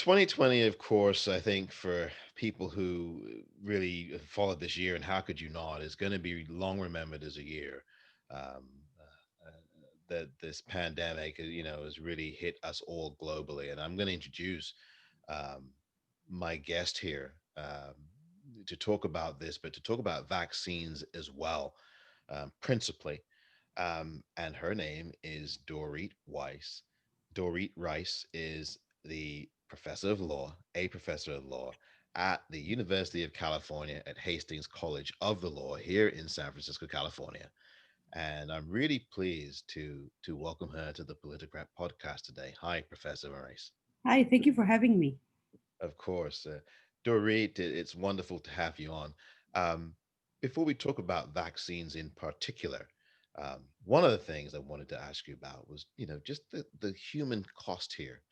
2020, of course, I think for people who really followed this year, and how could you not, is going to be long remembered as a year um, that this pandemic, has really hit us all globally. And I'm going to introduce um, my guest here to talk about this, but to talk about vaccines as well, principally. And her name is Dorit Weiss. Dorit Reiss is the professor of law, a professor of law at the University of California at Hastings College of the Law here in San Francisco, California. And I'm really pleased to welcome her to the Politicrat podcast today. Hi, Professor Reiss. Hi, thank you for having me. Of course. Dorit, it's wonderful to have you on. Um, Before we talk about vaccines in particular, one of the things I wanted to ask you about was, just the human cost here.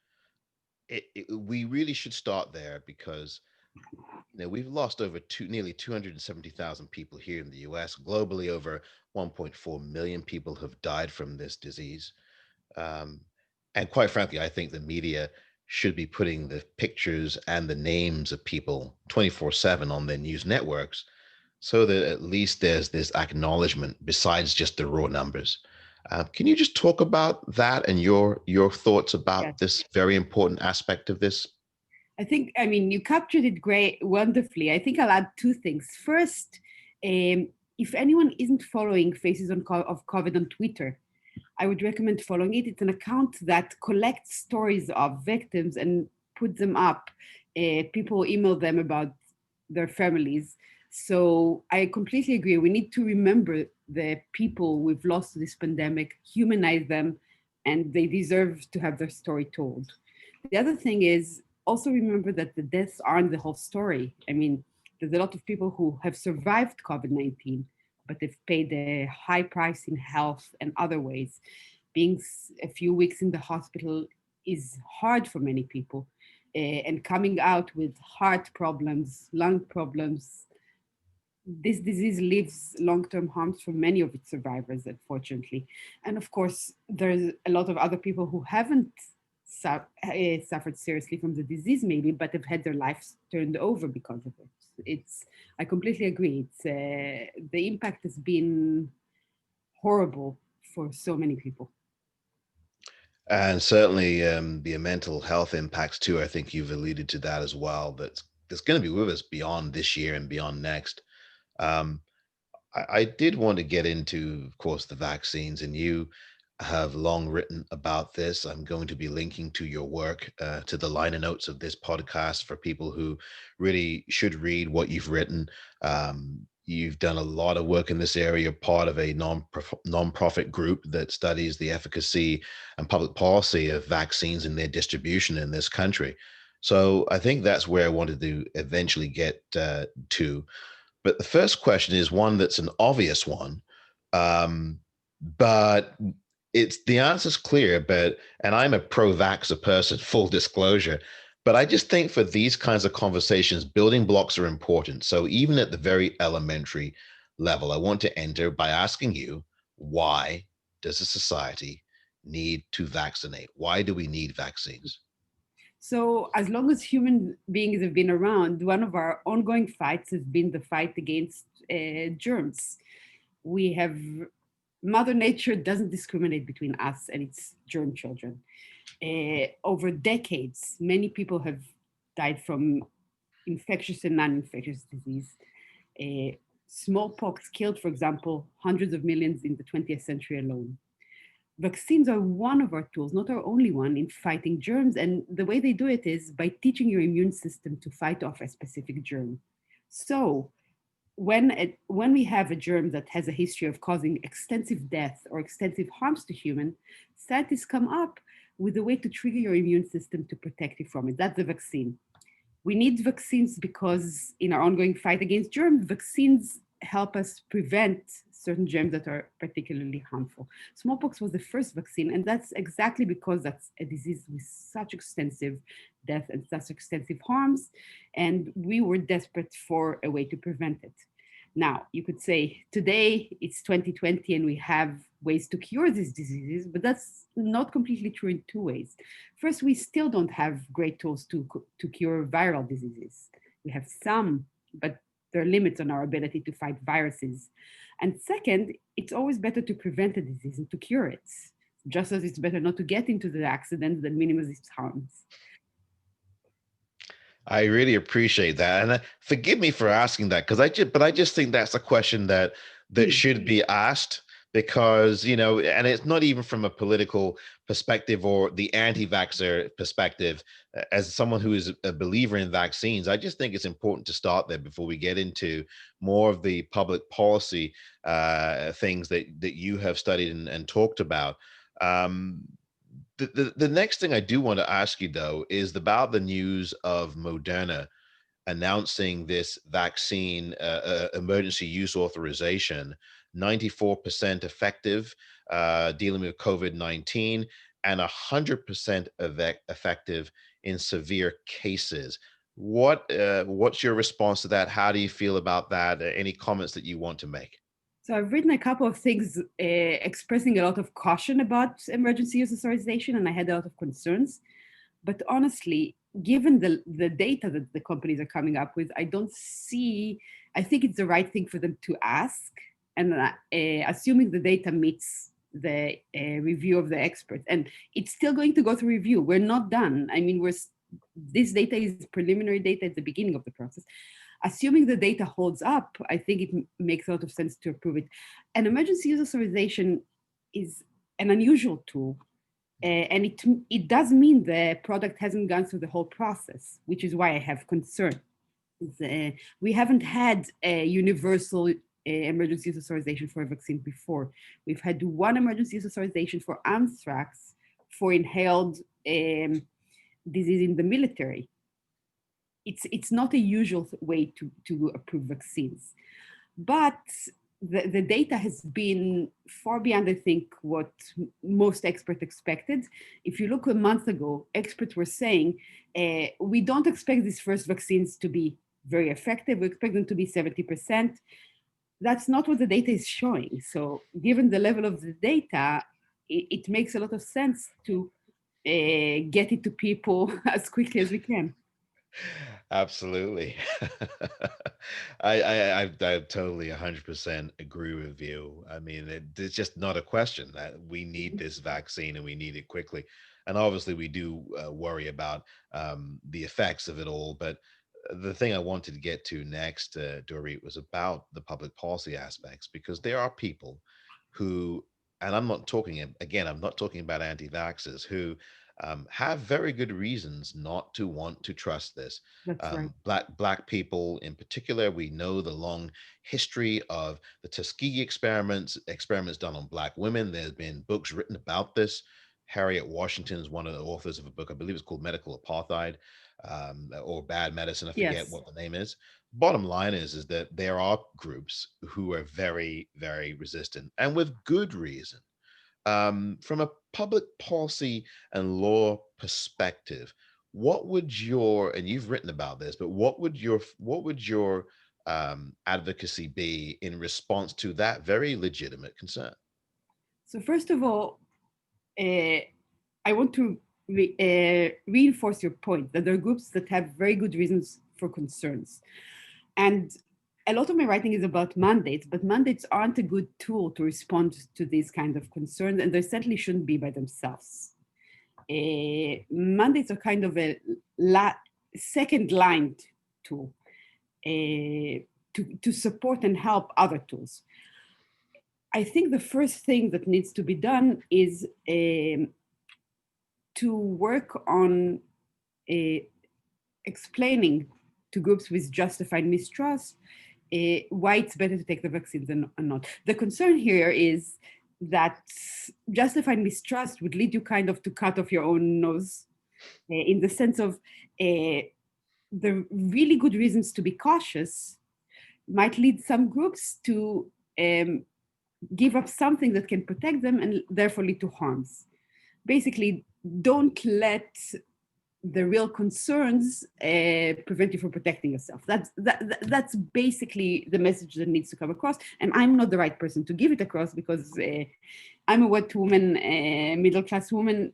We really should start there because, we've lost nearly 270,000 people here in the US. Globally, over 1.4 million people have died from this disease. Um, and quite frankly, I think the media should be putting the pictures and the names of people 24/7 on their news networks so that at least there's this acknowledgement besides just the raw numbers. Can you just talk about that and your thoughts Yes. about this very important aspect of this? You captured it great, wonderfully. I think I'll add two things. First, if anyone isn't following Faces of COVID on Twitter, I would recommend following it. It's an account that collects stories of victims and put them up. People email them about their families. So I completely agree. We need to remember the people we've lost to this pandemic, humanize them, and they deserve to have their story told. The other thing is also remember that the deaths aren't the whole story. I mean, there's a lot of people who have survived COVID 19, but they've paid a high price in health and other ways. Being a few weeks in the hospital is hard for many people. And coming out with heart problems, lung problems, this disease leaves long-term harms for many of its survivors, unfortunately. And of course, there's a lot of other people who haven't suffered seriously from the disease, maybe, but have had their lives turned over because of it. I completely agree. The impact has been horrible for so many people. And certainly the mental health impacts too. I think you've alluded to that as well. That's going to be with us beyond this year and beyond next. Um, I did want to get into, of course, the vaccines, and you have long written about this. I'm going to be linking to your work, to the liner notes of this podcast for people who really should read what you've written. You've done a lot of work in this area, part of a non-profit group that studies the efficacy and public policy of vaccines and their distribution in this country. So I think that's where I wanted to eventually get to. But the first question is one that's an obvious one, but it's the answer's clear. And I'm a pro-vaxxer person, full disclosure. But I just think for these kinds of conversations, building blocks are important. So even at the very elementary level, I want to enter by asking you, why does a society need to vaccinate? Why do we need vaccines? So, as long as human beings have been around, one of our ongoing fights has been the fight against germs. We have Mother Nature doesn't discriminate between us and its germ children. Over decades, many people have died from infectious and non-infectious disease. Uh, Smallpox killed, for example, hundreds of millions in the 20th century alone. Vaccines are one of our tools, not our only one, in fighting germs. And the way they do it is by teaching your immune system to fight off a specific germ. So when we have a germ that has a history of causing extensive death or extensive harms to human, scientists come up with a way to trigger your immune system to protect you from it. That's the vaccine. We need vaccines because in our ongoing fight against germs, vaccines help us prevent certain germs that are particularly harmful. Smallpox was the first vaccine, and that's exactly because that's a disease with such extensive death and such extensive harms, and we were desperate for a way to prevent it. Now, you could say today it's 2020 and we have ways to cure these diseases, but that's not completely true in two ways. First, we still don't have great tools to cure viral diseases. We have some, but there are limits on our ability to fight viruses. And second, it's always better to prevent a disease and to cure it, just as it's better not to get into the accident than minimize its harms. I really appreciate that, and forgive me for asking that because I just think that's a question that Please. should be asked because and it's not even from a political perspective or the anti-vaxxer perspective. As someone who is a believer in vaccines, I just think it's important to start there before we get into more of the public policy things that you have studied and talked about. Um, the next thing I do want to ask you though is about the news of Moderna announcing this vaccine emergency use authorization, 94% effective, dealing with COVID-19, and 100% effective in severe cases. What's your response to that? How do you feel about that? Any comments that you want to make? So I've written a couple of things expressing a lot of caution about emergency use authorization, and I had a lot of concerns. But honestly, given the data that the companies are coming up with, I think it's the right thing for them to ask, and assuming the data meets the review of the experts. And it's still going to go through review. We're not done. I mean, this data is preliminary data at the beginning of the process. Assuming the data holds up, I think it makes a lot of sense to approve it. An emergency use authorization is an unusual tool, and it does mean the product hasn't gone through the whole process, which is why I have concern. We haven't had a universal emergency use authorization for a vaccine before. We've had one emergency use authorization for anthrax for inhaled disease in the military. It's not a usual way to approve vaccines, but the data has been far beyond, I think, what most experts expected. If you look a month ago, experts were saying, we don't expect these first vaccines to be very effective. We expect them to be 70%. That's not what the data is showing. So given the level of the data, it makes a lot of sense to get it to people as quickly as we can. Absolutely. I totally 100% agree with you. I mean, it's just not a question that we need this vaccine and we need it quickly. And obviously, we do worry about the effects of it all. But the thing I wanted to get to next, Dorit, was about the public policy aspects because there are people who, and I'm not talking, again, I'm not talking about anti vaxxers who have very good reasons not to want to trust this. That's right. Black people in particular, we know the long history of the Tuskegee experiments done on Black women. There's been books written about this. Harriet Washington is one of the authors of a book, I believe it's called Medical Apartheid, or Bad Medicine. I forget Yes. what the name is. Bottom line is that there are groups who are very, very resistant, and with good reason. From a public policy and law perspective, what would your, and you've written about this, but what would your advocacy be in response to that very legitimate concern? So first of all, uh, I want to reinforce your point that there are groups that have very good reasons for concerns. And a lot of my writing is about mandates, but mandates aren't a good tool to respond to these kind of concerns, and they certainly shouldn't be by themselves. Mandates are kind of a second line tool to support and help other tools. I think the first thing that needs to be done is to work on uh, explaining to groups with justified mistrust why it's better to take the vaccine than not. The concern here is that justified mistrust would lead you kind of to cut off your own nose in the sense of the really good reasons to be cautious might lead some groups to give up something that can protect them and therefore lead to harms. Basically, don't let the real concerns prevent you from protecting yourself. That's basically the message that needs to come across. And I'm not the right person to give it across because I'm a white woman, middle class woman.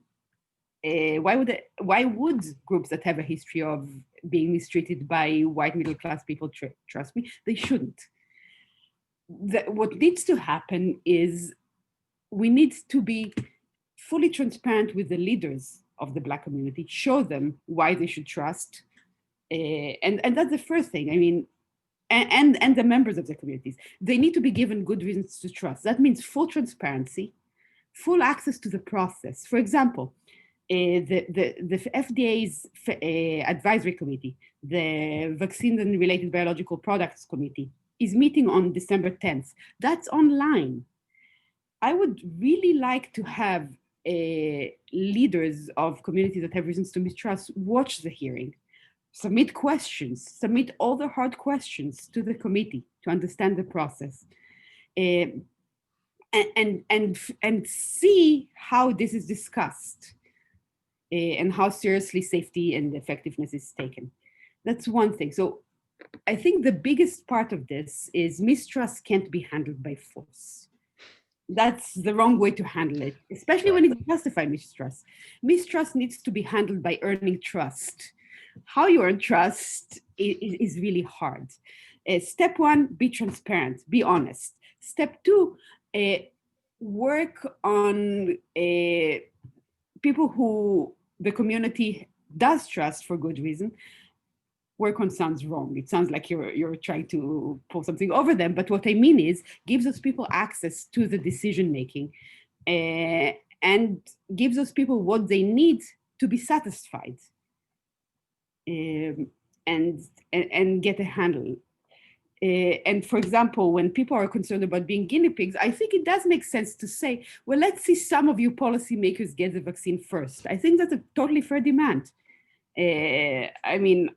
Why would groups that have a history of being mistreated by white middle class people trust me? They shouldn't. What needs to happen is we need to be fully transparent with the leaders of the Black community, show them why they should trust. And that's the first thing. I mean, and the members of the communities, they need to be given good reasons to trust. That means full transparency, full access to the process. For example, the FDA's advisory committee, the Vaccine and Related Biological Products Committee, is meeting on December 10th. That's online. I would really like to have leaders of communities that have reasons to mistrust watch the hearing, submit questions, submit all the hard questions to the committee to understand the process, and see how this is discussed and how seriously safety and effectiveness is taken. That's one thing. So I think the biggest part of this is mistrust can't be handled by force. That's the wrong way to handle it, especially when it's justified mistrust. Mistrust needs to be handled by earning trust. How you earn trust is really hard. Step one, be transparent, be honest. Step two, work on people who the community does trust for good reason. Work on sounds wrong. It sounds like you're trying to pull something over them. But what I mean is gives those people access to the decision making and gives those people what they need to be satisfied and get a handle. And for example, when people are concerned about being guinea pigs, I think it does make sense to say, well, let's see some of you policymakers get the vaccine first. I think that's a totally fair demand. I mean,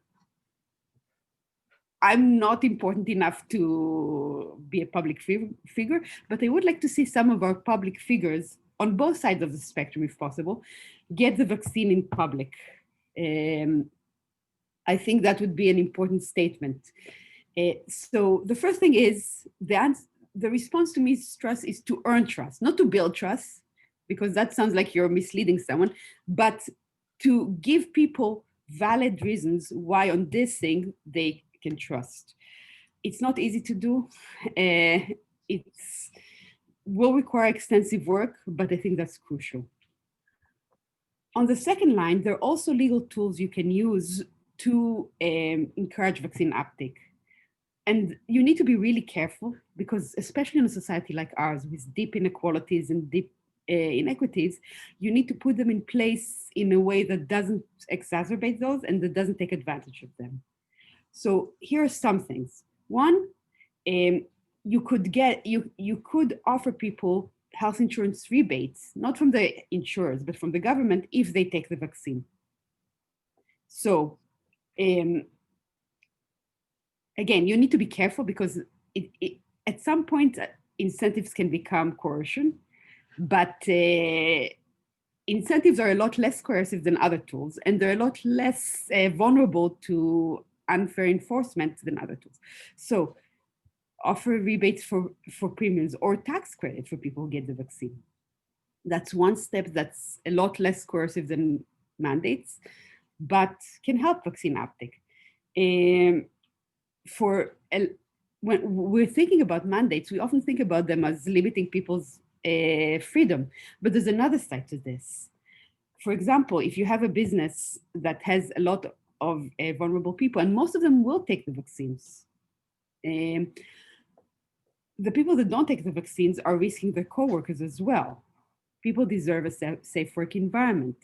I'm not important enough to be a public figure, but I would like to see some of our public figures on both sides of the spectrum, if possible, get the vaccine in public. I think that would be an important statement. So the first thing is the response to mistrust is to earn trust, not to build trust, because that sounds like you're misleading someone, but to give people valid reasons why on this thing they can trust. It's not easy to do. It will require extensive work, but I think that's crucial. On the second line, there are also legal tools you can use to encourage vaccine uptake. And you need to be really careful because, especially in a society like ours with deep inequalities and deep inequities, you need to put them in place in a way that doesn't exacerbate those and that doesn't take advantage of them. So here are some things. One, you could offer people health insurance rebates, not from the insurers, but from the government if they take the vaccine. So again, you need to be careful because at some point, incentives can become coercion, but incentives are a lot less coercive than other tools, and they're a lot less vulnerable to unfair enforcement than other tools. So offer rebates for premiums or tax credit for people who get the vaccine. That's one step that's a lot less coercive than mandates, but can help vaccine uptake. When we're thinking about mandates, we often think about them as limiting people's freedom, but there's another side to this. For example, if you have a business that has a lot of vulnerable people, and most of them will take the vaccines, the people that don't take the vaccines are risking their coworkers as well. People deserve a safe work environment.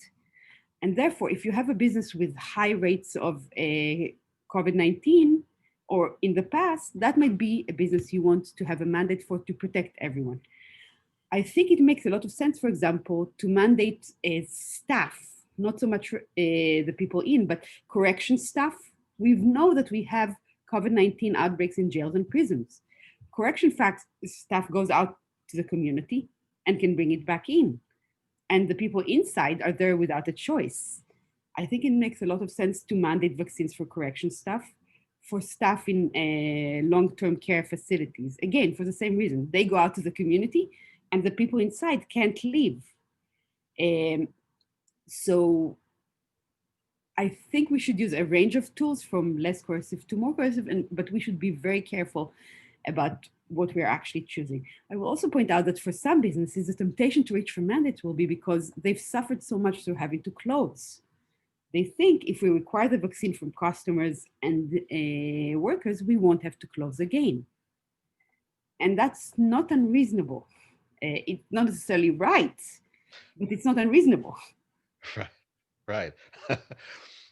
And therefore, if you have a business with high rates of COVID-19, or in the past, that might be a business you want to have a mandate for to protect everyone. I think it makes a lot of sense, for example, to mandate staff, not so much the people in, but correction staff. We know that we have COVID-19 outbreaks in jails and prisons. Correction staff goes out to the community and can bring it back in. And the people inside are there without a choice. I think it makes a lot of sense to mandate vaccines for correction staff, for staff in long-term care facilities. Again, for the same reason, they go out to the community, and the people inside can't leave. Um, so I think we should use a range of tools from less coercive to more coercive, but we should be very careful about what we're actually choosing. I will also point out that for some businesses, the temptation to reach for mandates will be because they've suffered so much through having to close. They think if we require the vaccine from customers and workers, we won't have to close again. And that's not unreasonable. It's not necessarily right, but it's not unreasonable. Right. Right.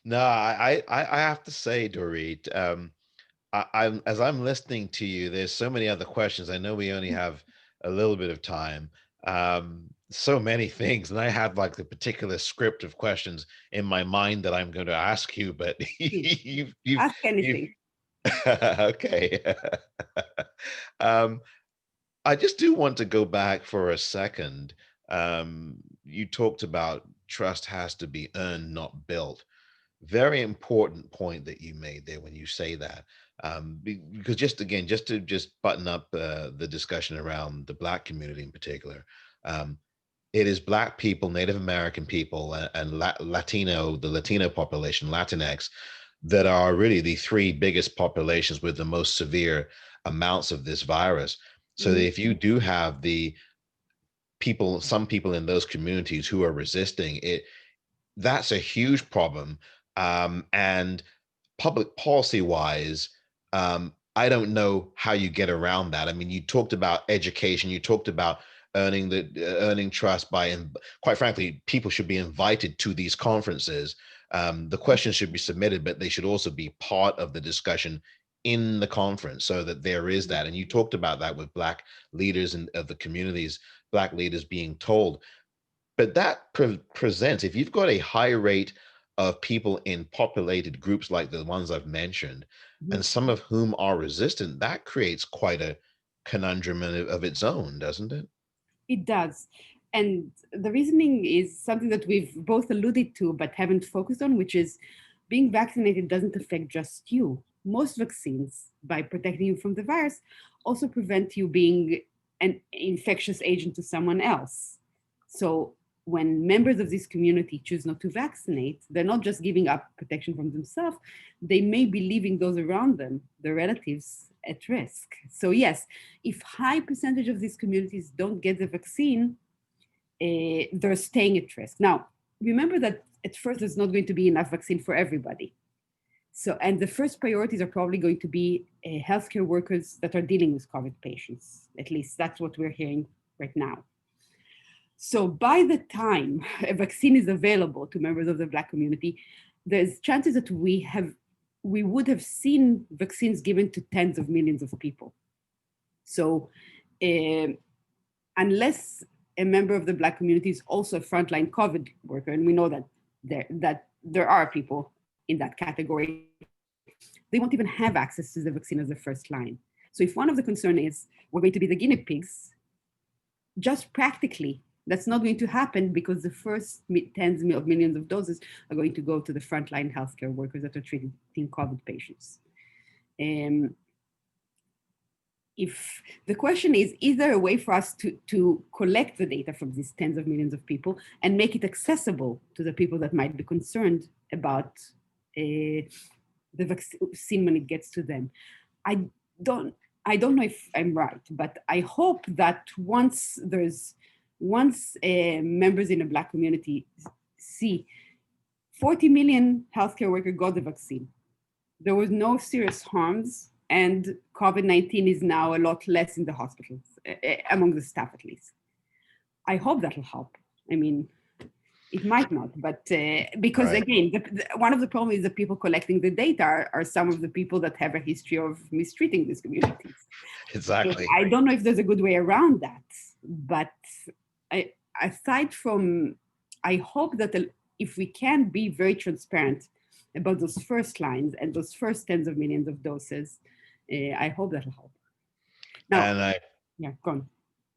No, I have to say, Dorit, I'm as I'm listening to you, there's so many other questions. I know we only have a little bit of time. So many things, and I have like the particular script of questions in my mind that I'm going to ask you, but Please you've ask you've anything. okay. um, I just do want to go back for a second. You talked about trust has to be earned, not built. Very important point that you made there when you say that. Because just again, just button up the discussion around the Black community in particular, um, it is Black people, Native American people, and Latino, the Latino population, Latinx, that are really the three biggest populations with the most severe amounts of this virus. So that Mhm. if you do have the people, some people in those communities who are resisting it, that's a huge problem. And public policy wise, I don't know how you get around that. I mean, you talked about education, you talked about earning trust by, and quite frankly, people should be invited to these conferences. The questions should be submitted, but they should also be part of the discussion in the conference so that there is that. And you talked about that with Black leaders and of the communities, Black leaders being told, but that presents, if you've got a high rate of people in populated groups like the ones I've mentioned, Mhm. and some of whom are resistant, that creates quite a conundrum of its own, doesn't it? It does. And the reasoning is something that we've both alluded to but haven't focused on, which is being vaccinated doesn't affect just you. Most vaccines, by protecting you from the virus, also prevent you being an infectious agent to someone else. So when members of this community choose not to vaccinate, they're not just giving up protection from themselves, they may be leaving those around them, their relatives, at risk. So yes, if high percentage of these communities don't get the vaccine, they're staying at risk. Now, remember that at first there's not going to be enough vaccine for everybody. So, and the first priorities are probably going to be healthcare workers that are dealing with COVID patients. At least that's what we're hearing right now. So, by the time a vaccine is available to members of the Black community, there's chances that we would have seen vaccines given to tens of millions of people. So, um, unless a member of the Black community is also a frontline COVID worker, and we know that there are people in that category, they won't even have access to the vaccine as the first line. So if one of the concern is we're going to be the guinea pigs, just practically, that's not going to happen because the first tens of millions of doses are going to go to the frontline healthcare workers that are treating COVID patients. Um, if the question is there a way for us to collect the data from these tens of millions of people and make it accessible to the people that might be concerned about the vaccine when it gets to them? I don't I don't know if I'm right, but I hope that once members in a Black community see 40 million healthcare workers got the vaccine, there was no serious harms, and COVID-19 is now a lot less in the hospitals, among the staff at least. I hope that'll help. I mean, it might not, but because Right. again, one of the problems is the people collecting the data are some of the people that have a history of mistreating these communities. So Exactly. I don't know if there's a good way around that, but I, aside from, I hope that if we can be very transparent about those first lines and those first tens of millions of doses, I hope that'll help. Now, And I yeah, go on.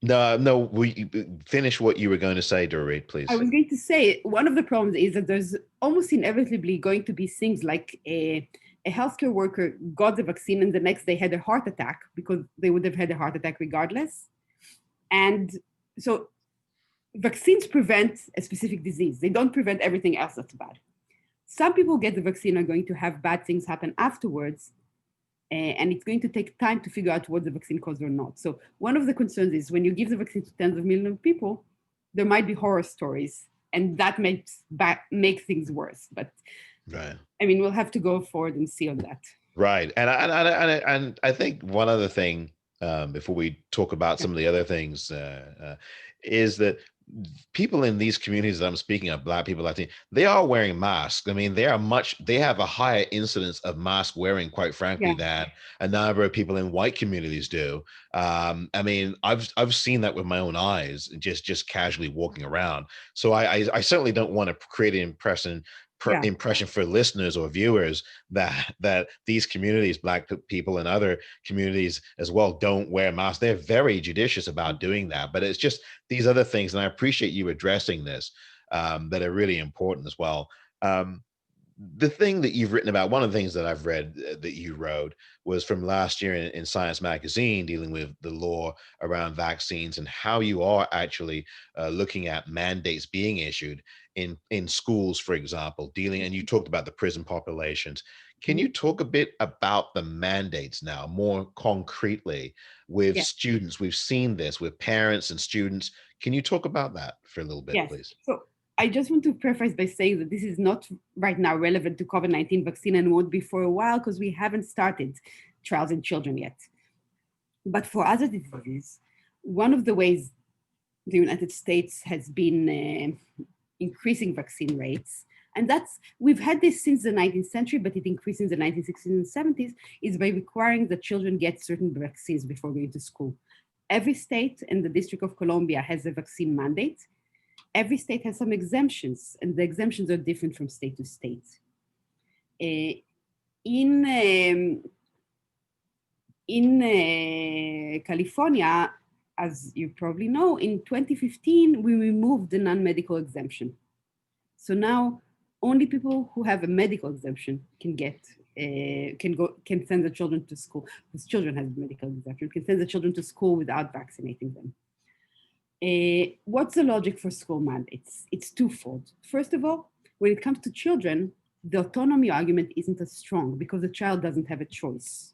No, no. We finish what you were going to say, Dorit, I please. was going to say one of the problems is that there's almost inevitably going to be things like a healthcare worker got the vaccine and the next day had a heart attack because they would have had a heart attack regardless. And so vaccines prevent a specific disease. They don't prevent everything else that's bad. Some people get the vaccine are going to have bad things happen afterwards, and it's going to take time to figure out what the vaccine caused or not. So one of the concerns is when you give the vaccine to tens of millions of people, there might be horror stories, and that makes things worse. But Right. I mean, we'll have to go forward and see on that. Right. And I think one other thing, before we talk about Yeah, some of the other things, is that people in these communities that I'm speaking of, Black people, Latino, they are wearing masks. I mean, they have a higher incidence of mask wearing, quite frankly, yeah, than a number of people in white communities do. I mean, I've seen that with my own eyes, just casually walking around. So I certainly don't want to create an yeah, impression for listeners or viewers that these communities, Black people and other communities as well, don't wear masks. They're very judicious about doing that, but it's just these other things, and I appreciate you addressing this, that are really important as well. The thing that you've written about, one of the things that I've read, that you wrote, was from last year in Science Magazine, dealing with the law around vaccines and how you are actually looking at mandates being issued in schools, for example, dealing, and you talked about the prison populations. Can mhm, you talk a bit about the mandates now, more concretely, with yeah. students? We've seen this with parents and students. Can you talk about that for a little bit, Yes. please? So I just want to preface by saying that this is not right now relevant to COVID-19 vaccine and won't be for a while because we haven't started trials in children yet. But for other diseases, one of the ways the United States has been increasing vaccine rates, and that's we've had this since the 19th century, but it increased in the 1960s and 70s, is by requiring that children get certain vaccines before going to school. Every state and the District of Columbia has a vaccine mandate. Every state has some exemptions, and the exemptions are different from state to state. Uh, in California, as you probably know, in 2015 we removed the non-medical exemption. So now only people who have a medical exemption can send the children to school. Because children have a medical exemption, can send the children to school without vaccinating them. What's the logic for school mandates? It's twofold. First of all, when it comes to children, the autonomy argument isn't as strong because the child doesn't have a choice.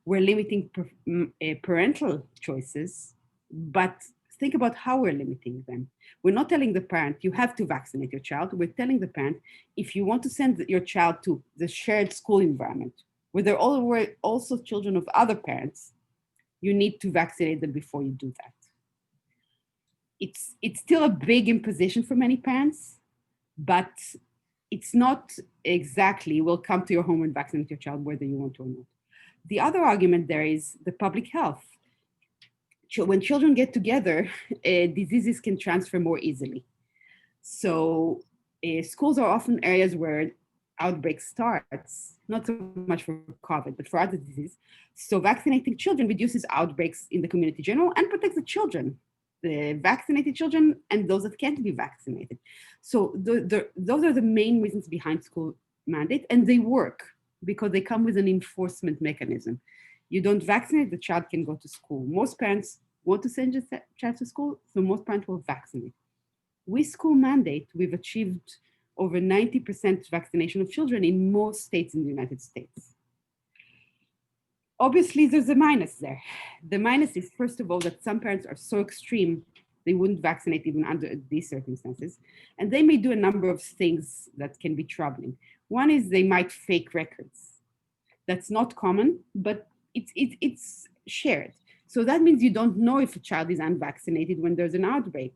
We're limiting parental choices, but think about how we're limiting them. We're not telling the parent, you have to vaccinate your child. We're telling the parent, if you want to send your child to the shared school environment, where there are also children of other parents, you need to vaccinate them before you do that. It's still a big imposition for many parents, but it's not exactly, we'll come to your home and vaccinate your child whether you want to or not. The other argument there is the public health. When children get together, diseases can transfer more easily. So schools are often areas where outbreak starts, not so much for COVID, but for other diseases. So vaccinating children reduces outbreaks in the community in general and protects the children, the vaccinated children and those that can't be vaccinated. So those are the main reasons behind school mandate, and they work because they come with an enforcement mechanism. You don't vaccinate, the child can go to school. Most parents want to send their child to school, so most parents will vaccinate. With school mandate, we've achieved over 90% vaccination of children in most states in the United States. Obviously, there's a minus there. The minus is, first of all, that some parents are so extreme, they wouldn't vaccinate even under these circumstances. And they may do a number of things that can be troubling. One is they might fake records. That's not common, but it's shared. So that means you don't know if a child is unvaccinated when there's an outbreak,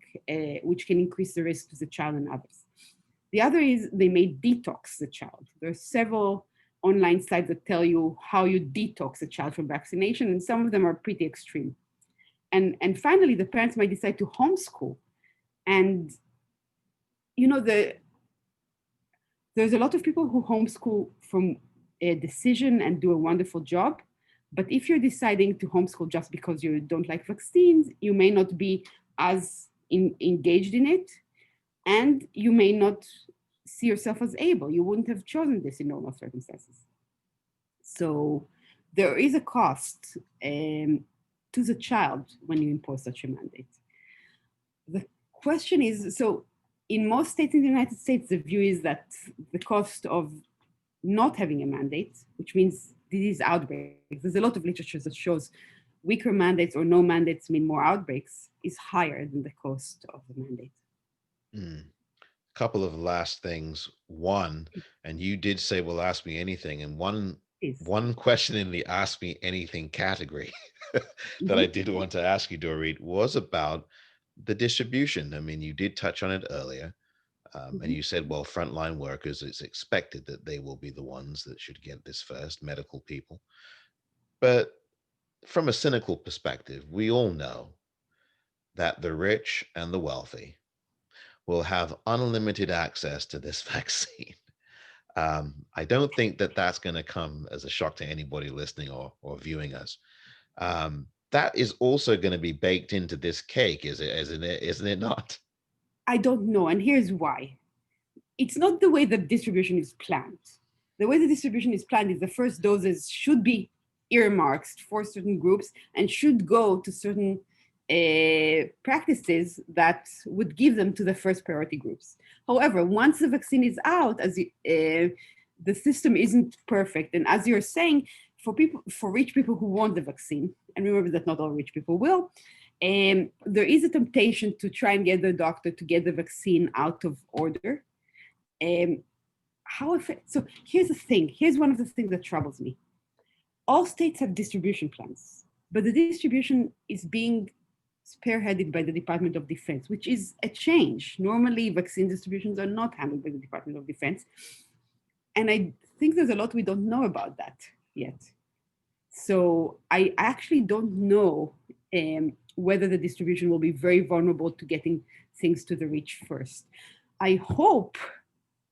which can increase the risk to the child and others. The other is they may detox the child. There are several online sites that tell you how you detox a child from vaccination, and some of them are pretty extreme. And finally, the parents might decide to homeschool. And you know, there's a lot of people who homeschool from a decision and do a wonderful job, But if you're deciding to homeschool just because you don't like vaccines, you may not be as engaged in it, and you may not see yourself as able. You wouldn't have chosen this in normal circumstances. So there is a cost to the child when you impose such a mandate. The question is, so in most states in the United States, the view is that the cost of not having a mandate, which means disease outbreaks, there's a lot of literature that shows weaker mandates or no mandates mean more outbreaks, is higher than the cost of the mandate. Hmm. Couple of last things. One, and you did say, "Well, ask me anything." And Is. one question in the "ask me anything" category that I Mhm. did want to ask you, Dorit, was about the distribution. I mean, you did touch on it earlier, and Mhm. you said, "Well, frontline workers, it's expected that they will be the ones that should get this first, medical people." But from a cynical perspective, we all know that the rich and the wealthy will have unlimited access to this vaccine. I don't think that that's going to come as a shock to anybody listening or viewing us. That is also going to be baked into this cake, is it? Isn't it? Isn't it not? I don't know, and here's why. It's not the way the distribution is planned. The way the distribution is planned is the first doses should be earmarked for certain groups and should go to certain practices that would give them to the first priority groups. However, once the vaccine is out, the system isn't perfect, and as you're saying, for rich people who want the vaccine, and remember that not all rich people will, there is a temptation to try and get the doctor to get the vaccine out of order. Um, so here's the thing. Here's one of the things that troubles me. All states have distribution plans, but the distribution is being spearheaded by the Department of Defense, which is a change. Normally, vaccine distributions are not handled by the Department of Defense. And I think there's a lot we don't know about that yet. So I actually don't know whether the distribution will be very vulnerable to getting things to the rich first. I hope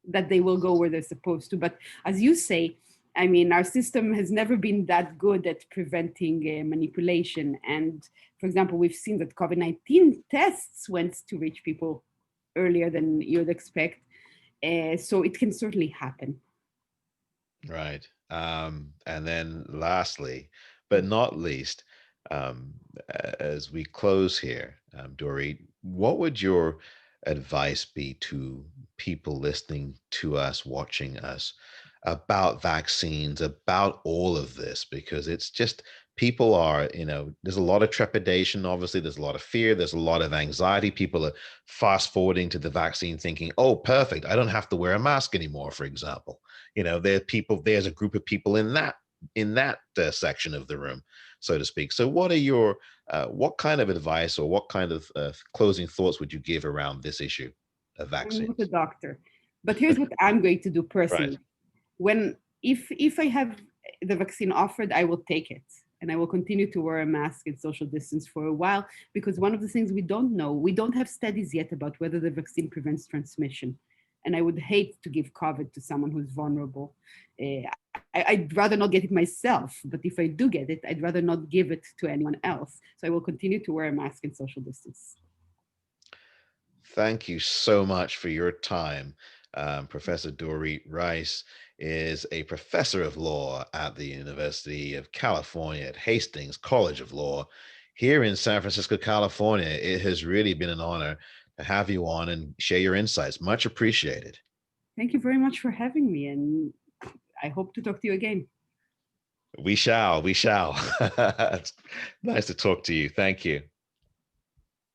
that they will go where they're supposed to. But as you say, I mean, our system has never been that good at preventing manipulation. And for example, we've seen that COVID-19 tests went to rich people earlier than you'd expect. So it can certainly happen. Right. And then lastly, but not least, as we close here, Dorit, what would your advice be to people listening to us, watching us, about vaccines, about all of this? Because it's just people are, there's a lot of trepidation. Obviously, there's a lot of fear. There's a lot of anxiety. People are fast forwarding to the vaccine thinking, oh, perfect. I don't have to wear a mask anymore, for example. There's a group of people in that section of the room, so to speak. So what kind of advice or what kind of closing thoughts would you give around this issue of I'm not a vaccines? doctor, but here's what I'm going to do Right. personally. When if I have the vaccine offered, I will take it, and I will continue to wear a mask and social distance for a while, because one of the things we don't know, we don't have studies yet about whether the vaccine prevents transmission. And I would hate to give COVID to someone who's vulnerable. I'd rather not get it myself, but if I do get it, I'd rather not give it to anyone else. So I will continue to wear a mask and social distance. Thank you so much for your time. Professor Dorit Reiss is a professor of law at the University of California at Hastings College of Law here in San Francisco, California. It has really been an honor to have you on and share your insights. Much appreciated. Thank you very much for having me, and I hope to talk to you again. We shall. We shall. It's nice to talk to you. Thank you.